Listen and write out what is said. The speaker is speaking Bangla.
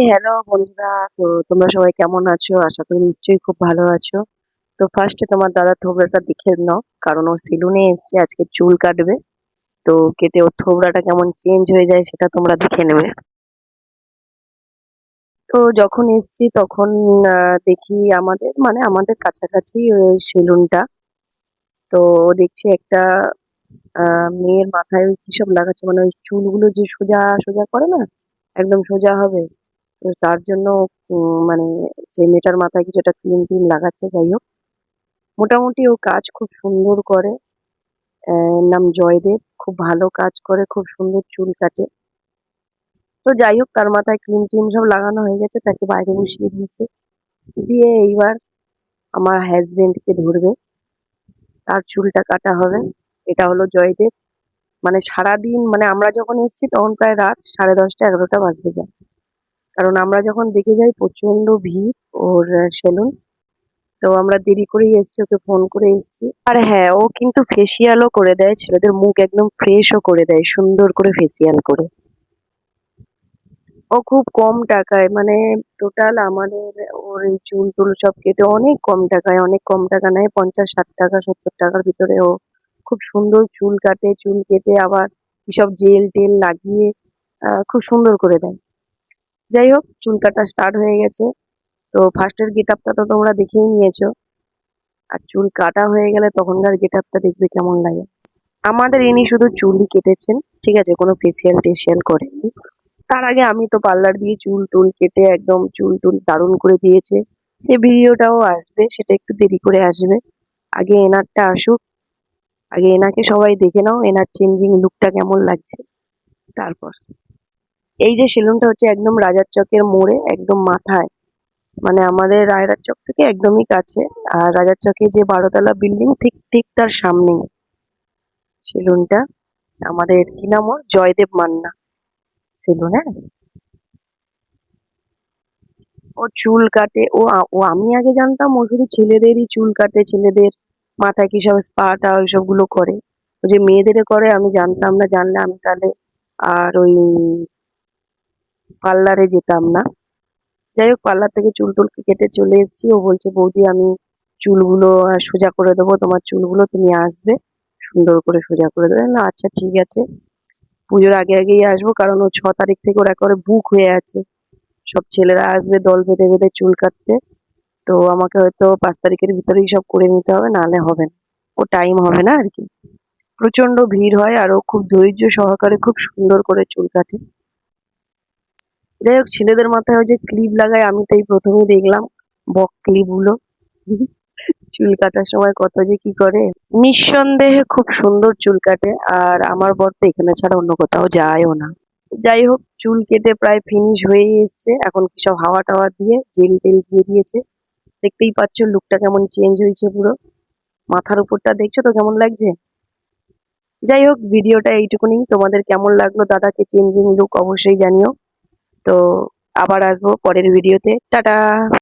হ্যালো বন্ধুরা। তো তোমরা সবাই কেমন আছো? আশা করি নিশ্চয়ই খুব ভালো আছো। তো ফার্স্টে তোমার দাদার থোবড়াটা দেখে নাও, কারণ ও সেলুনে এসছে আজকে চুল কাটবে। তো কেটে ওর থোবড়াটা কেমন চেঞ্জ হয়ে যায় সেটা তোমরা দেখে নেবে। তো যখন এসছি তখন দেখি আমাদের কাছাকাছি ওই সেলুনটা। তো ও দেখছি একটা মেয়ের মাথায় ওই কিসব লাগাচ্ছে, মানে ওই চুলগুলো যে সোজা সোজা করে না, একদম সোজা হবে। তো তার জন্য মানে সেই মেয়েটার মাথায় কিছু একটা ক্রিম টিম লাগাচ্ছে। যাই হোক, মোটামুটি ও কাজ খুব সুন্দর করে। নাম জয়দেব, খুব ভালো কাজ করে, খুব সুন্দর চুল কাটে। তো যাই হোক, তার মাথায় ক্রিম টিম সব লাগানো হয়ে গেছে, তাকে বাইরে বসিয়ে দিয়েছে। দিয়ে এইবার আমার হাজবেন্ডকে ধরবে, তার চুলটা কাটা হবে। এটা হলো জয়দেব। মানে সারাদিন, মানে আমরা যখন এসেছি তখন প্রায় রাত 10:30 11টা বাজতে যায়, কারণ আমরা যখন দেখে যাই প্রচন্ড ভিড় ওর সেলুন। তো আমরা দেরি করেই এসেছি, ওকে ফোন করে এসেছি। আর হ্যাঁ, ও কিন্তু ফেসিয়ালও করে দেয়, ছেলেদের মুখ একদম ফ্রেশও করে দেয় সুন্দর করে ফেসিয়াল করে। ও খুব কম টাকায়, মানে টোটাল আমাদের ওর এই চুল টুল সব কেটে অনেক কম টাকা নেয়, 50 60 টাকা 70 টাকার ভিতরে ও খুব সুন্দর চুল কাটে। চুল কেটে আবার কিসব জেল টেল লাগিয়ে খুব সুন্দর করে দেয়। যাই হোক, চুল কাটা স্টার্ট হয়ে গেছে। তো ফার্স্টের গেট আপটা তো তোমরা দেখেই নিয়েছো, আর চুল কাটা হয়ে গেলে তখনকার গেট আপটা দেখবে কেমন লাগে। আমাদের ইনি শুধু চুলই কেটেছেন, ঠিক আছে, কোনো ফেসিয়াল টেসিয়াল করেননি। তার আগে আমি তো পার্লার দিয়ে চুল টুল কেটে একদম চুল টুল দারুণ করে দিয়েছে। সে ভিডিওটাও আসবে, সেটা একটু দেরি করে আসবে। আগে এনারটা আসুক, আগে এনাকে সবাই দেখে নাও, এনার চেঞ্জিং লুকটা কেমন লাগছে। তারপর এই যে সেলুনটা হচ্ছে একদম রাজার চকের মোড়ে, একদম মাথায়, মানে আমাদের রায়রার চক থেকে একদমই কাছে। আর রাজার চকে যে 12তলা বিল্ডিং, ঠিক ঠিক তার সামনেই সেলুনটা। আমাদের কি নাম ওর, জয়দেব মান্না সেলুন। হ্যাঁ, ও চুল কাটে। আমি আগে জানতাম ও শুধু ছেলেদেরই চুল কাটে, ছেলেদের মাথায় কি সব স্পা টা ওইসব গুলো করে। ও যে মেয়েদেরও করে আমি জানতাম না, জানলে আমি তাহলে আর ওই পার্লারে যেতাম না। যাই হোক, পার্লার থেকে চুল টুল কেটে চলে এসেছি। ও বলছে, বৌদি আমি চুলগুলো সোজা করে দেবো, তোমার চুলগুলো তুমি আসবে সুন্দর করে সোজা করে দেবে। না আচ্ছা ঠিক আছে, পুজোর আগে আগেই আসবো, কারণ ও 6 তারিখ থেকে ওর একেবারে বুক হয়ে আছে। সব ছেলেরা আসবে দল বেঁধে বেঁধে চুল কাটতে। তো আমাকে হয়তো 5 তারিখের ভিতরেই সব করে নিতে হবে, নাহলে হবে না, ও টাইম হবে না আর কি। প্রচন্ড ভিড় হয়, আর ও খুব ধৈর্য সহকারে খুব সুন্দর করে চুল কাটে। যাই হোক, ছেলেদের মাথায় ওই যে ক্লিপ লাগায়, আমি তো এই প্রথমেই দেখলাম বক ক্লিপ গুলো। চুল কাটার সময় কত যে কি করে। নিঃসন্দেহে খুব সুন্দর চুল কাটে, আর আমার বর তো এখানে ছাড়া অন্য কোথাও যায়ও না। যাই হোক, চুল কেটে প্রায় ফিনিশ হয়ে এসছে, এখন কি সব হাওয়া টাওয়া দিয়ে জেল টেল দিয়ে দিয়েছে। দেখতেই পাচ্ছ লুকটা কেমন চেঞ্জ হয়েছে পুরো। মাথার উপরটা দেখছো তো কেমন লাগছে। যাই হোক, ভিডিওটা এইটুকুনি। তোমাদের কেমন লাগলো দাদাকে চেঞ্জিং লুক অবশ্যই জানিও। তো আবার আসবো পরের ভিডিওতে। টাটা।